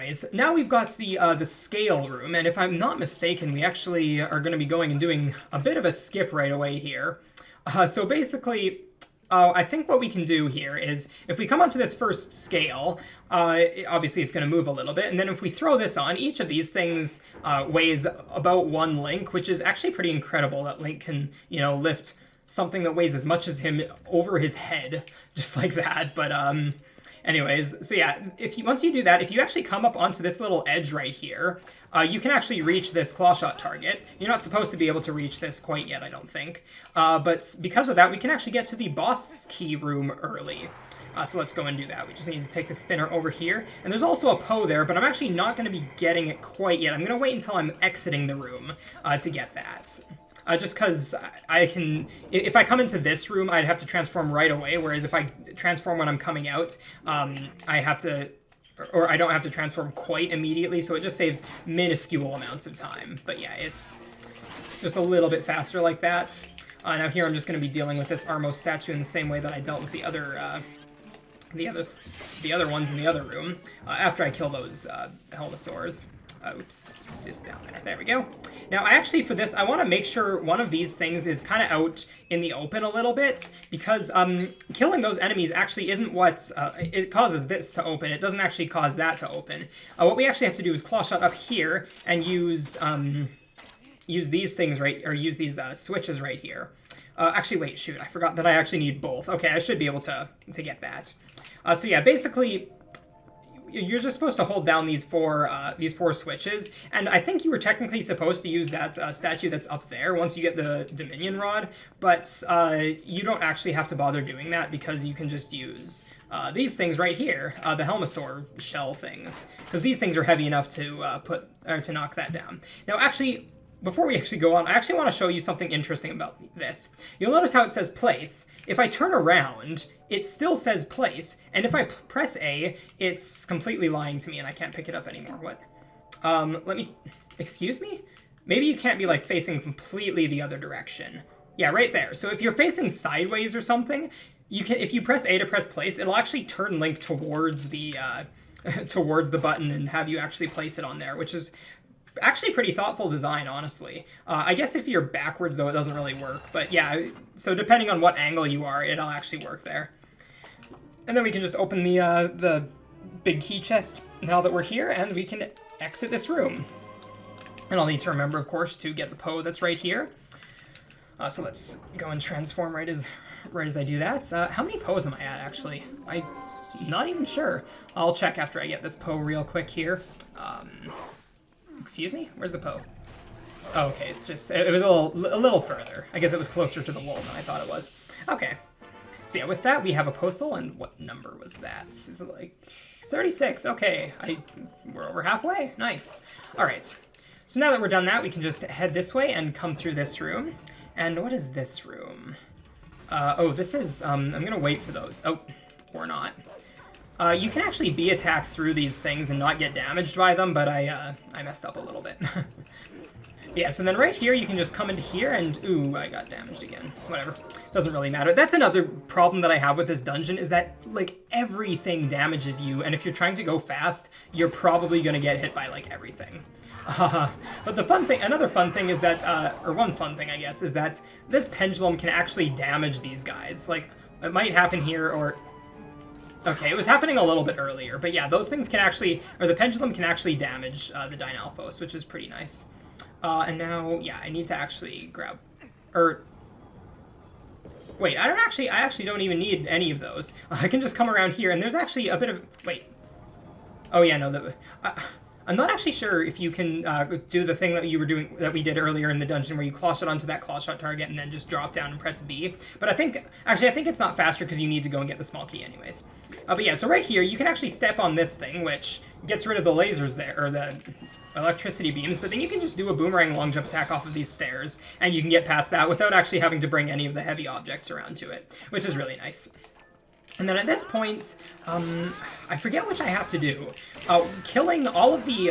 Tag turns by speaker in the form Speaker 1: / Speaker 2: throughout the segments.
Speaker 1: anyways, now we've got the scale room, and if I'm not mistaken, we actually are going to be going and doing a bit of a skip right away here. So basically, I think what we can do here is, if we come onto this first scale, obviously it's going to move a little bit, and then if we throw this on, each of these things weighs about 1 Link, which is actually pretty incredible that Link can, you know, lift something that weighs as much as him over his head, just like that. But anyways, so yeah, once you do that, if you actually come up onto this little edge right here, you can actually reach this clawshot target. You're not supposed to be able to reach this quite yet, I don't think. But because of that, we can actually get to the boss key room early. So let's go and do that. We just need to take the spinner over here. And there's also a Poe there, but I'm actually not going to be getting it quite yet. I'm going to wait until I'm exiting the room to get that. Just because I can... If I come into this room, I'd have to transform right away, whereas if I transform when I'm coming out, I have to... Or I don't have to transform quite immediately, so it just saves minuscule amounts of time. But yeah, it's just a little bit faster like that. Now here I'm just going to be dealing with this Armos statue in the same way that I dealt with the other ones in the other room, after I kill those Helmosaurs. Oops, just down there. There we go. Now, for this, I want to make sure one of these things is kind of out in the open a little bit, because killing those enemies actually isn't what... it causes this to open. It doesn't actually cause that to open. What we actually have to do is clawshot up here and use these things use these switches right here. Actually, wait, shoot, I forgot that I actually need both. Okay, I should be able to get that. So yeah, basically... You're just supposed to hold down these four switches, and I think you were technically supposed to use that statue that's up there once you get the Dominion Rod, but you don't actually have to bother doing that because you can just use these things right here, the Helmosaur shell things, because these things are heavy enough to to knock that down. Now, actually, before we actually go on, I actually want to show you something interesting about this. You'll notice how it says place. If I turn around, it still says place, and if I press A, it's completely lying to me and I can't pick it up anymore. What? Excuse me? Maybe you can't be, like, facing completely the other direction. Yeah, right there. So if you're facing sideways or something, you can, if you press A to press place, it'll actually turn Link towards the, towards the button and have you actually place it on there, which is actually pretty thoughtful design, honestly. I guess if you're backwards, though, it doesn't really work. But yeah, so depending on what angle you are, it'll actually work there. And then we can just open the big key chest now that we're here, and we can exit this room. And I'll need to remember, of course, to get the Poe that's right here. So let's go and transform right as I do that. How many Poes am I at, actually? I'm not even sure. I'll check after I get this Poe real quick here. Excuse me? Where's the Poe? Oh, okay, it's just... It was a little further. I guess it was closer to the wall than I thought it was. Okay. So yeah, with that, we have a postal, and what number was that? Is it like 36? Okay, we're over halfway. Nice. All right. So now that we're done that, we can just head this way and come through this room. And what is this room? Oh, this is... I'm going to wait for those. Oh, or not. You can actually be attacked through these things and not get damaged by them, but I messed up a little bit. Yeah, so then right here, you can just come into here and... Ooh, I got damaged again. Whatever. Doesn't really matter. That's another problem that I have with this dungeon, is that, like, everything damages you, and if you're trying to go fast, you're probably going to get hit by, like, everything. But the fun thing, another fun thing is that, or one fun thing, I guess, is that this pendulum can actually damage these guys. Like, it might happen here, or... Okay, it was happening a little bit earlier, but yeah, those things can actually, or the pendulum can actually damage the Dynalphos, which is pretty nice. And now, yeah, I need to actually grab, wait, I actually don't even need any of those. I can just come around here, and there's actually a bit of, wait. Oh yeah, no, I'm not actually sure if you can do the thing that you were doing, that we did earlier in the dungeon, where you clawshot onto that clawshot target and then just drop down and press B. But I think it's not faster because you need to go and get the small key anyways. But yeah, so right here, you can actually step on this thing, which gets rid of the lasers there, or the electricity beams, but then you can just do a boomerang long jump attack off of these stairs, and you can get past that without actually having to bring any of the heavy objects around to it, which is really nice. And then at this point, I forget which I have to do. Killing all of these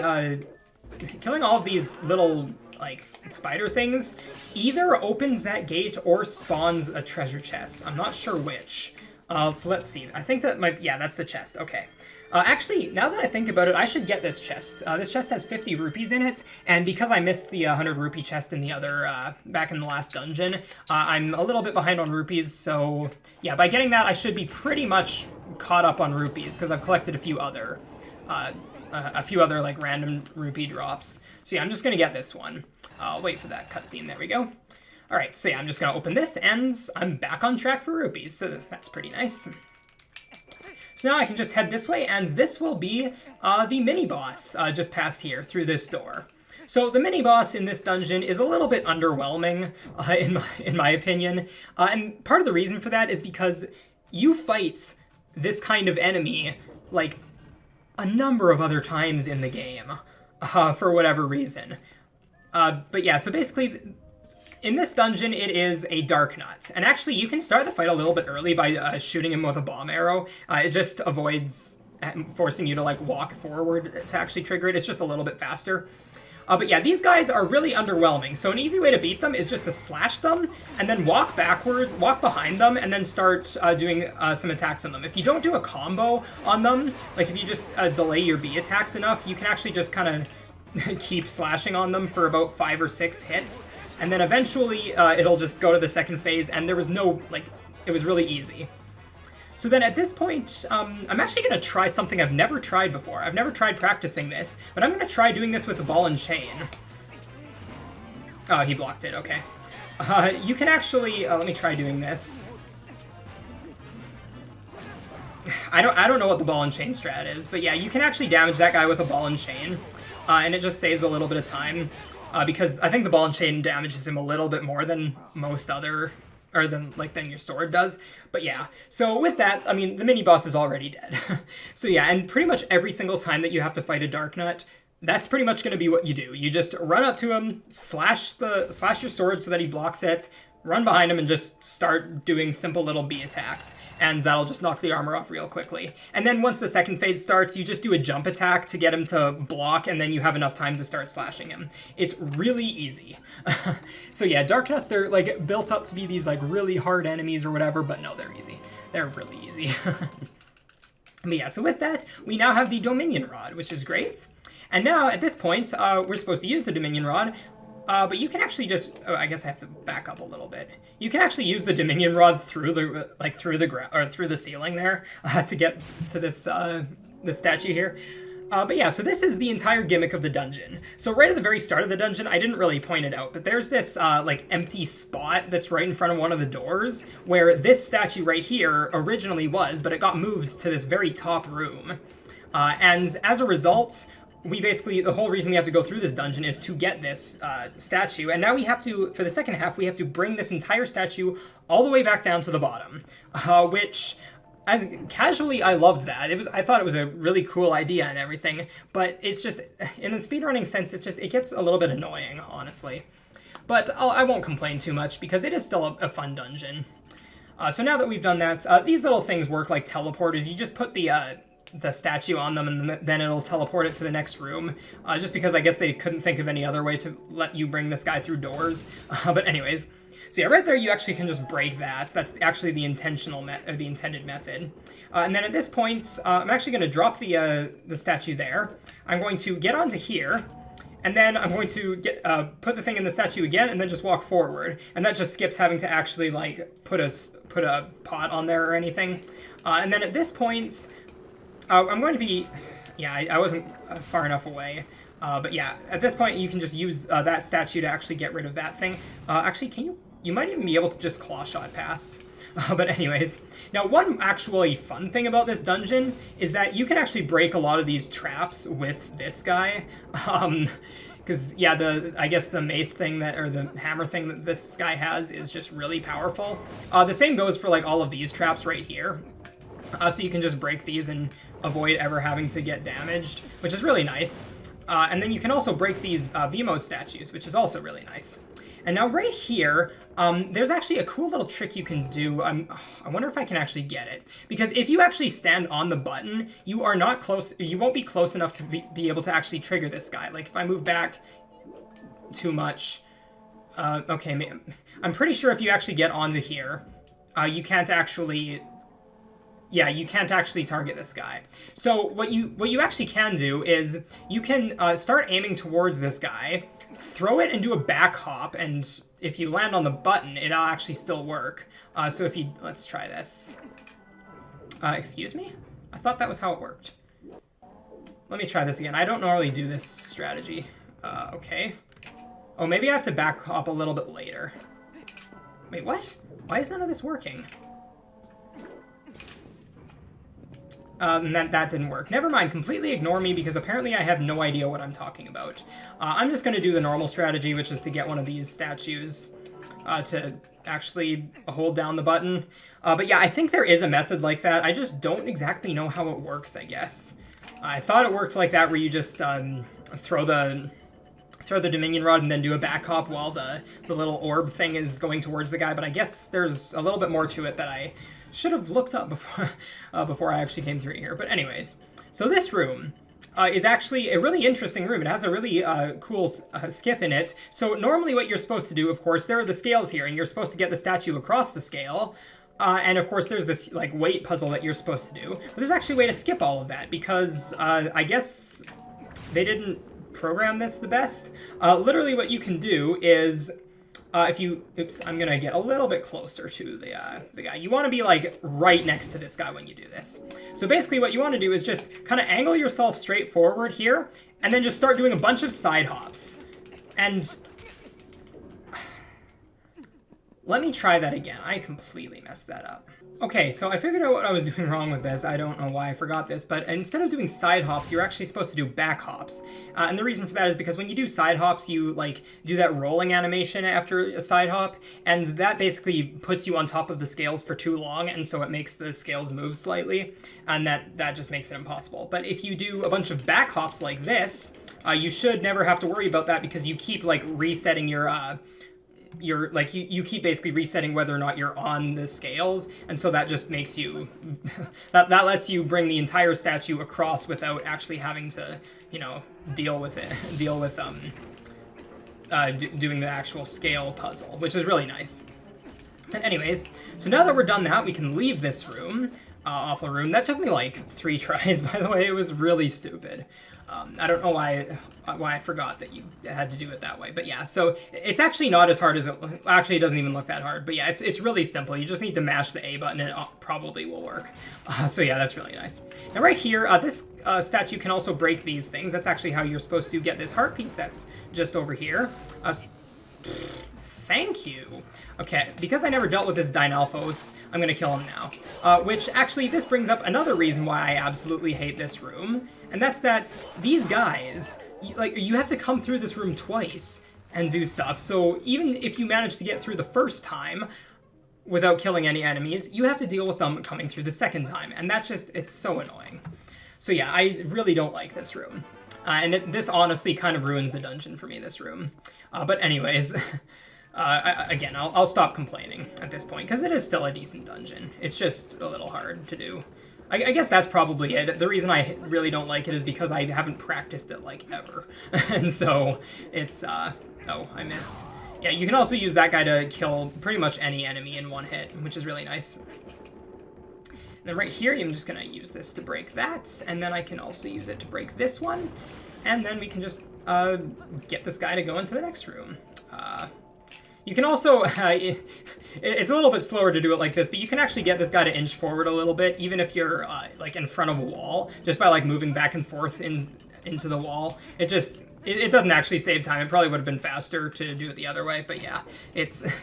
Speaker 1: little, like, spider things either opens that gate or spawns a treasure chest. I'm not sure which. So let's see. I think that might... Yeah, that's the chest. Okay. Actually, now that I think about it, I should get this chest. This chest has 50 rupees in it, and because I missed the 100 rupee chest in the other, back in the last dungeon, I'm a little bit behind on rupees, so yeah, by getting that, I should be pretty much caught up on rupees, because I've collected a few other, like, random rupee drops. So yeah, I'm just gonna get this one. I'll wait for that cutscene, there we go. Alright, so yeah, I'm just gonna open this, and I'm back on track for rupees, so that's pretty nice. So now I can just head this way, and this will be the mini-boss just past here through this door. So the mini-boss in this dungeon is a little bit underwhelming, in my opinion. And part of the reason for that is because you fight this kind of enemy, like, a number of other times in the game, for whatever reason. But yeah, so basically, in this dungeon, it is a Dark Nut. And actually, you can start the fight a little bit early by shooting him with a bomb arrow. It just avoids forcing you to, like, walk forward to actually trigger it. It's just a little bit faster. But yeah, these guys are really underwhelming. So an easy way to beat them is just to slash them, and then walk backwards, walk behind them, and then start doing some attacks on them. If you don't do a combo on them, like if you just delay your B attacks enough, you can actually just kind of keep slashing on them for about 5 or 6 hits. And then eventually it'll just go to the second phase, and there was no, like, it was really easy. So then at this point, I'm actually going to try something I've never tried before. I've never tried practicing this, but I'm going to try doing this with the ball and chain. Oh, he blocked it, okay. You can actually, let me try doing this. I don't know what the ball and chain strat is, but yeah, you can actually damage that guy with a ball and chain, and it just saves a little bit of time. Because I think the ball and chain damages him a little bit more than most other, or than your sword does. But yeah, so with that, I mean, the mini-boss is already dead. So yeah, and pretty much every single time that you have to fight a Dark Nut, that's pretty much going to be what you do. You just run up to him, slash your sword so that he blocks it, run behind him and just start doing simple little B attacks, and that'll just knock the armor off real quickly. And then once the second phase starts, you just do a jump attack to get him to block, and then you have enough time to start slashing him. It's really easy. So yeah, Dark Nuts, they're like built up to be these like really hard enemies or whatever, but no, they're easy. They're really easy. But yeah, so with that, we now have the Dominion Rod, which is great. And now, at this point, we're supposed to use the Dominion Rod, but you can actually just, oh, I guess I have to back up a little bit. You can actually use the Dominion Rod through the ground, or through the ceiling there, to get to this statue here. But yeah, so this is the entire gimmick of the dungeon. So right at the very start of the dungeon, I didn't really point it out, but there's this like empty spot that's right in front of one of the doors, where this statue right here originally was, but it got moved to this very top room. And as a result, the whole reason we have to go through this dungeon is to get this statue, and now we have to, for the second half, we have to bring this entire statue all the way back down to the bottom, which, as casually, I loved that. I thought it was a really cool idea and everything, but it's just, in the speedrunning sense, it gets a little bit annoying, honestly. But I won't complain too much, because it is still a fun dungeon. So now that we've done that, these little things work like teleporters. You just put the statue on them, and then it'll teleport it to the next room, just because I guess they couldn't think of any other way to let you bring this guy through doors. But anyways, so yeah, right there you actually can just break that. That's actually the intended method. And then at this point, I'm actually going to drop the statue there. I'm going to get onto here, and then I'm going to put the thing in the statue again, and then just walk forward. And that just skips having to actually like put a pot on there or anything. And then at this point, I'm going to be, yeah, I wasn't far enough away, but yeah, at this point you can just use that statue to actually get rid of that thing. Actually, you might even be able to just claw shot past. But anyways, now one actually fun thing about this dungeon is that you can actually break a lot of these traps with this guy. Because, yeah, I guess the mace thing or the hammer thing that this guy has is just really powerful. The same goes for like all of these traps right here. So you can just break these and avoid ever having to get damaged, which is really nice. And then you can also break these BMO statues, which is also really nice. And now right here, there's actually a cool little trick you can do. I wonder if I can actually get it. Because if you actually stand on the button, you won't be close enough to be able to actually trigger this guy. Like if I move back too much, okay, I'm pretty sure if you actually get onto here, you can't actually yeah, you can't actually target this guy. So what you actually can do is you can start aiming towards this guy, throw it and do a back hop, and if you land on the button, it'll actually still work. So if you, let's try this. Excuse me? I thought that was how it worked. Let me try this again. I don't normally do this strategy. Okay. Oh, maybe I have to back hop a little bit later. Wait, what? Why is none of this working? And that didn't work. Never mind, completely ignore me because apparently I have no idea what I'm talking about. I'm just going to do the normal strategy, which is to get one of these statues to actually hold down the button. But yeah, I think there is a method like that. I just don't exactly know how it works, I guess. I thought it worked like that, where you just throw the Dominion Rod and then do a back hop while the little orb thing is going towards the guy, but I guess there's a little bit more to it that I should have looked up before I actually came through here. But anyways, so this room is actually a really interesting room. It has a really cool skip in it. So normally what you're supposed to do, of course, there are the scales here, and you're supposed to get the statue across the scale. And of course there's this like weight puzzle that you're supposed to do. But there's actually a way to skip all of that because I guess they didn't program this the best. Literally what you can do is if you, oops, I'm gonna get a little bit closer to the guy. You want to be like right next to this guy when you do this. So basically what you want to do is just kind of angle yourself straight forward here and then just start doing a bunch of side hops. And let me try that again. I completely messed that up. Okay, so I figured out what I was doing wrong with this. I don't know why I forgot this, but instead of doing side hops, you're actually supposed to do back hops. And the reason for that is because when you do side hops, you like do that rolling animation after a side hop, and that basically puts you on top of the scales for too long, and so it makes the scales move slightly, and that just makes it impossible. But if you do a bunch of back hops like this, you should never have to worry about that because you keep like resetting your like you keep basically resetting whether or not you're on the scales, and so that just makes you that lets you bring the entire statue across without actually having to, you know, deal with doing the actual scale puzzle, which is really nice. And anyways, so now that we're done that, we can leave this room, awful room. That took me like 3 tries, by the way. It was really stupid. I don't know why I forgot that you had to do it that way. But yeah, so it's actually not as hard as it... Actually, it doesn't even look that hard. But yeah, it's really simple. You just need to mash the A button and it probably will work. So yeah, that's really nice. Now right here, this statue can also break these things. That's actually how you're supposed to get this heart piece that's just over here. Thank you. Okay, because I never dealt with this Dinalphos, I'm going to kill him now. Which, actually, this brings up another reason why I absolutely hate this room. And that's that these guys, you have to come through this room twice and do stuff. So even if you manage to get through the first time without killing any enemies, you have to deal with them coming through the second time. And that just, it's so annoying. So yeah, I really don't like this room. And this honestly kind of ruins the dungeon for me, this room. But anyways... again, I'll stop complaining at this point, because it is still a decent dungeon. It's just a little hard to do. I guess that's probably it. The reason I really don't like it is because I haven't practiced it, like, ever. And so, it's, oh, I missed. Yeah, you can also use that guy to kill pretty much any enemy in one hit, which is really nice. And then right here, I'm just gonna use this to break that, and then I can also use it to break this one, and then we can just, get this guy to go into the next room. You can also, it's a little bit slower to do it like this, but you can actually get this guy to inch forward a little bit, even if you're, like, in front of a wall, just by, like, moving back and forth into the wall. It doesn't actually save time. It probably would have been faster to do it the other way, but yeah,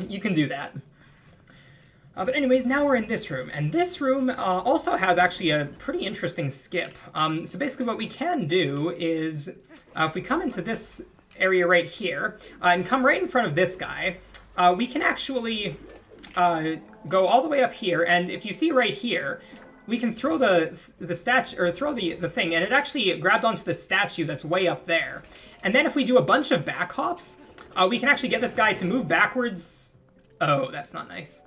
Speaker 1: you can do that. But anyways, now we're in this room, and this room also has actually a pretty interesting skip. So basically what we can do is, if we come into this area right here, and come right in front of this guy, we can actually go all the way up here, and if you see right here, we can throw the statue, or throw the thing, and it actually grabbed onto the statue that's way up there. And then if we do a bunch of back hops, we can actually get this guy to move backwards. Oh, that's not nice.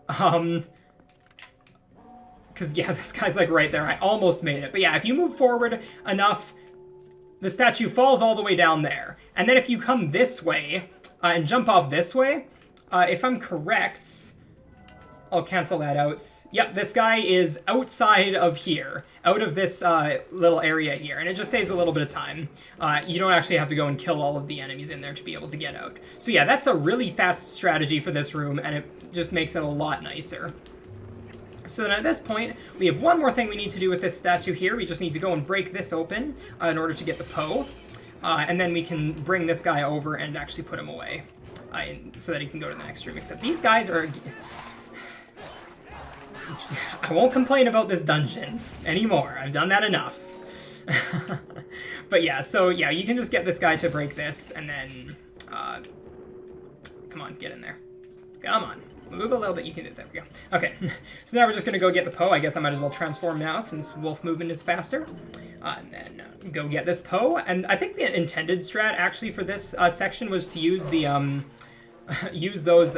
Speaker 1: Because, yeah, this guy's like right there. I almost made it. But yeah, if you move forward enough, the statue falls all the way down there. And then if you come this way, and jump off this way, if I'm correct, I'll cancel that out. Yep, this guy is outside of here, out of this little area here, and it just saves a little bit of time. You don't actually have to go and kill all of the enemies in there to be able to get out. So yeah, that's a really fast strategy for this room, and it just makes it a lot nicer. So then at this point, we have one more thing we need to do with this statue here. We just need to go and break this open in order to get the Poe. And then we can bring this guy over and actually put him away so that he can go to the next room. Except these guys are... I won't complain about this dungeon anymore. I've done that enough. But yeah, so yeah, you can just get this guy to break this, and then... come on, get in there. Come on. Move a little bit. You can do it. There we go. Okay. So now we're just going to go get the Poe. I guess I might as well transform now since wolf movement is faster. And then go get this Poe. And I think the intended strat actually for this section was to use the... use those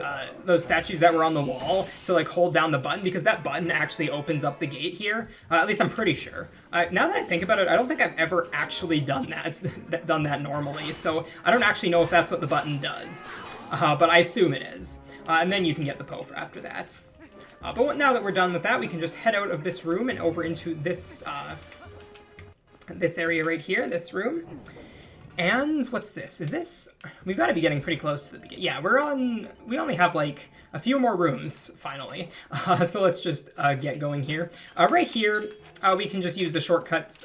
Speaker 1: statues that were on the wall to like hold down the button, because that button actually opens up the gate here. At least I'm pretty sure. Now that I think about it, I don't think I've ever actually done that normally. So I don't actually know if that's what the button does, but I assume it is. And then you can get the Poe after that. But now that we're done with that, we can just head out of this room and over into this this area right here, this room. And what's this? Is this... We've got to be getting pretty close to the beginning. Yeah, we only have like a few more rooms, finally. So let's just get going here. Right here, we can just use the shortcuts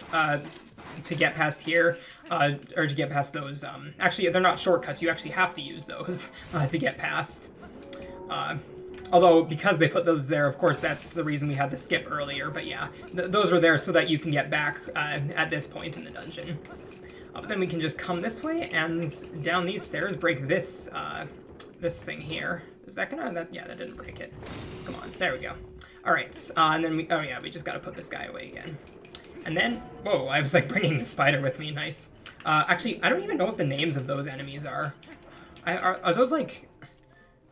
Speaker 1: to get past here, or to get past those. Actually, they're not shortcuts. You actually have to use those to get past. Although, because they put those there, of course, that's the reason we had the skip earlier. But yeah, those are there so that you can get back at this point in the dungeon. But then we can just come this way and down these stairs, break this this thing here. Is that gonna... yeah, that didn't break it. Come on, there we go. All right, and then oh yeah, we just gotta put this guy away again. And then, whoa, I was like bringing the spider with me, nice. Actually, I don't even know what the names of those enemies are. Are those like...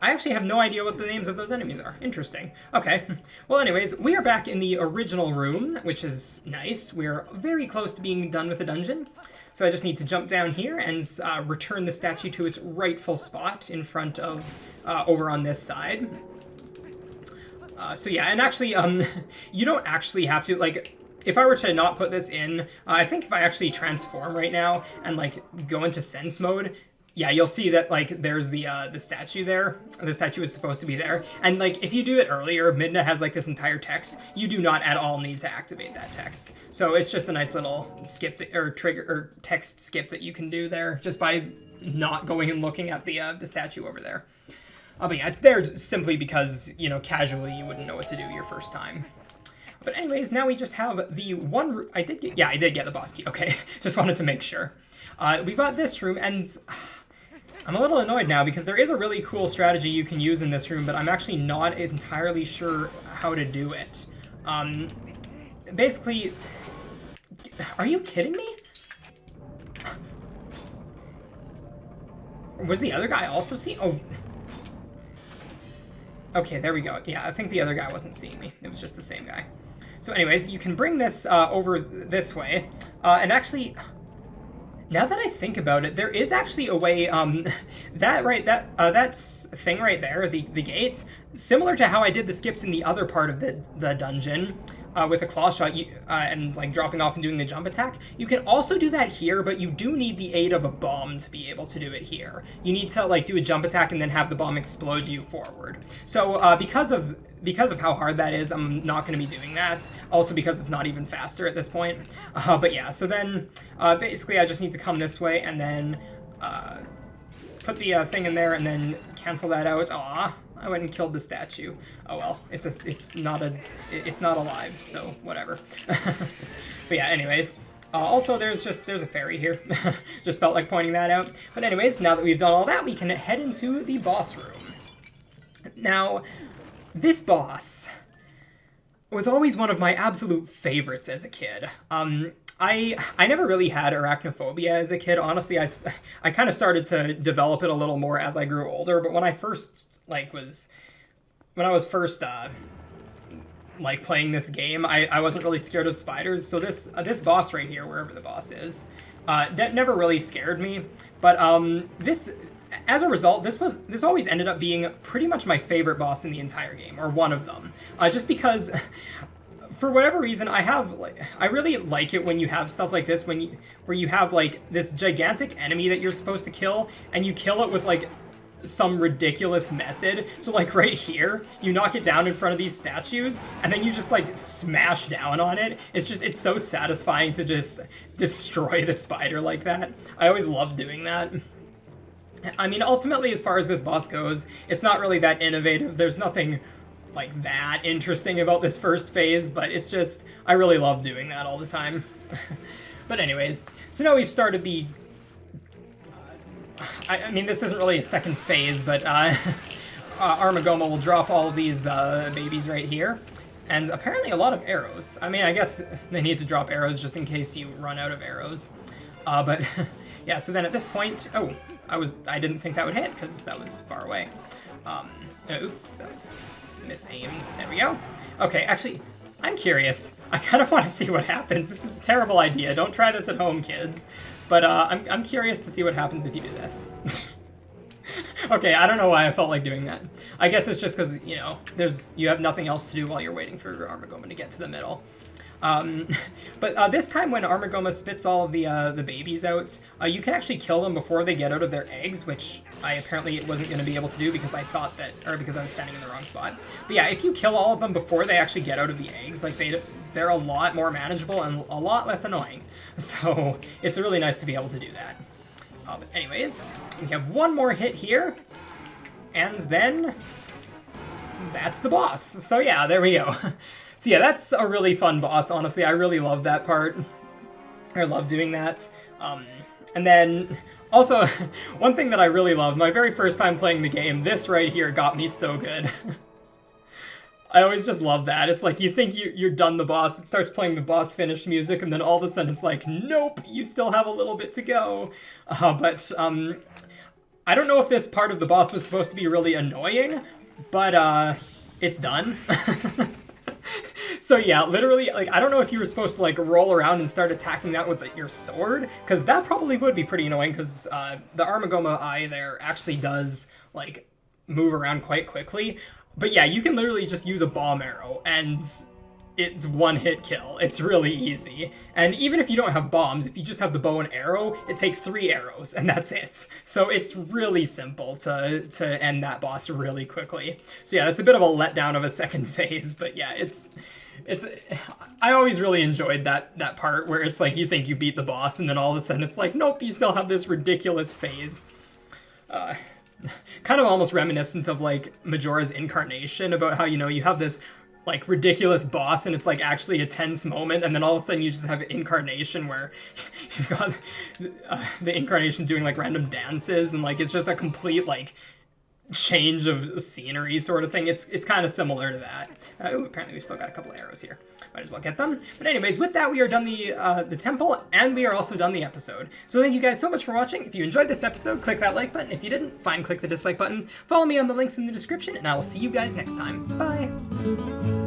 Speaker 1: I actually have no idea what the names of those enemies are. Interesting. Okay. Well, anyways, we are back in the original room, which is nice. We're very close to being done with the dungeon. So I just need to jump down here and return the statue to its rightful spot in front of, over on this side. So yeah, and actually, you don't actually have to, like, if I were to not put this in, I think if I actually transform right now and, like, go into sense mode, yeah, you'll see that, like, there's the statue there. The statue is supposed to be there. And, like, if you do it earlier, Midna has, like, this entire text. You do not at all need to activate that text. So it's just a nice little skip, or trigger, or text skip that you can do there just by not going and looking at the statue over there. But yeah, it's there simply because, you know, casually you wouldn't know what to do your first time. But anyways, now we just have the one... I did get the boss key. Okay, just wanted to make sure. We've got this room, and... I'm a little annoyed now because there is a really cool strategy you can use in this room, but I'm actually not entirely sure how to do it. Basically... Are you kidding me? Was the other guy also seeing... Oh. Okay, there we go. Yeah, I think the other guy wasn't seeing me. It was just the same guy. So anyways, you can bring this over this way. And actually... Now that I think about it, there is actually a way, that thing right there, the gates, similar to how I did the skips in the other part of the dungeon, with a claw shot and like dropping off and doing the jump attack. You can also do that here, but you do need the aid of a bomb to be able to do it here. You need to like do a jump attack and then have the bomb explode you forward. So because of how hard that is, I'm not going to be doing that. Also because it's not even faster at this point. But yeah, so then basically I just need to come this way and then put the thing in there and then cancel that out. Aw, I went and killed the statue. Oh well, it's not alive, so whatever. But yeah, anyways. Also, there's a fairy here. Just felt like pointing that out. But anyways, now that we've done all that, we can head into the boss room. Now, this boss was always one of my absolute favorites as a kid. I never really had arachnophobia as a kid. Honestly, I kind of started to develop it a little more as I grew older, but when I first playing this game, I wasn't really scared of spiders. So this boss right here, wherever the boss is, that never really scared me. But as a result, this always ended up being pretty much my favorite boss in the entire game, or one of them. Just because, for whatever reason, I really like it when you have stuff like this, where you have like this gigantic enemy that you're supposed to kill, and you kill it with like some ridiculous method. So like right here, you knock it down in front of these statues, and then you just like smash down on it. It's so satisfying to just destroy the spider like that. I always love doing that. I mean, ultimately, as far as this boss goes, it's not really that innovative. There's nothing like that interesting about this first phase, but it's just, I really love doing that all the time. But anyways, so now we've started the I mean, this isn't really a second phase, but Armagoma will drop all of these babies right here. And apparently a lot of arrows. I mean, I guess they need to drop arrows just in case you run out of arrows. But yeah, so then at this point... Oh, I didn't think that would hit because that was far away. Oops, that was misaimed. There we go. Okay, actually, I'm curious. I kind of want to see what happens. This is a terrible idea. Don't try this at home, kids. But I'm curious to see what happens if you do this. Okay, I don't know why I felt like doing that. I guess it's just because, you know, you have nothing else to do while you're waiting for Armagoma to get to the middle. But this time when Armagoma spits all of the babies out, you can actually kill them before they get out of their eggs, which I apparently wasn't going to be able to do because I thought that, or because I was standing in the wrong spot. But yeah, if you kill all of them before they actually get out of the eggs, like they're a lot more manageable and a lot less annoying. So it's really nice to be able to do that. But anyways, we have one more hit here, and then that's the boss. So yeah, there we go. So yeah, that's a really fun boss, honestly. I really love that part. I love doing that. And then, also, one thing that I really loved, my very first time playing the game, this right here got me so good. I always just love that. It's like, you think you're done the boss, it starts playing the boss finish music, and then all of a sudden it's like, nope, you still have a little bit to go. But I don't know if this part of the boss was supposed to be really annoying, but it's done. So yeah, literally, like, I don't know if you were supposed to, like, roll around and start attacking that with, like, your sword, because that probably would be pretty annoying, because the Armagoma eye there actually does, like, move around quite quickly. But yeah, you can literally just use a bomb arrow, and it's one-hit kill. It's really easy. And even if you don't have bombs, if you just have the bow and arrow, it takes 3 arrows, and that's it. So it's really simple to end that boss really quickly. So yeah, it's a bit of a letdown of a second phase, but yeah, I always really enjoyed that part where it's like you think you beat the boss, and then all of a sudden it's like, nope, you still have this ridiculous phase. Kind of almost reminiscent of, like, Majora's Incarnation, about how, you know, you have this, like, ridiculous boss, and it's, like, actually a tense moment, and then all of a sudden you just have Incarnation where you've got the Incarnation doing, like, random dances, and, like, it's just a complete, like, change of scenery sort of thing. It's kind of similar to that. Ooh, apparently we've still got a couple of arrows here. Might as well get them. But anyways, with that, we are done the temple, and we are also done the episode. So thank you guys so much for watching. If you enjoyed this episode, click that like button. If you didn't, fine, click the dislike button. Follow me on the links in the description, and I will see you guys next time. Bye!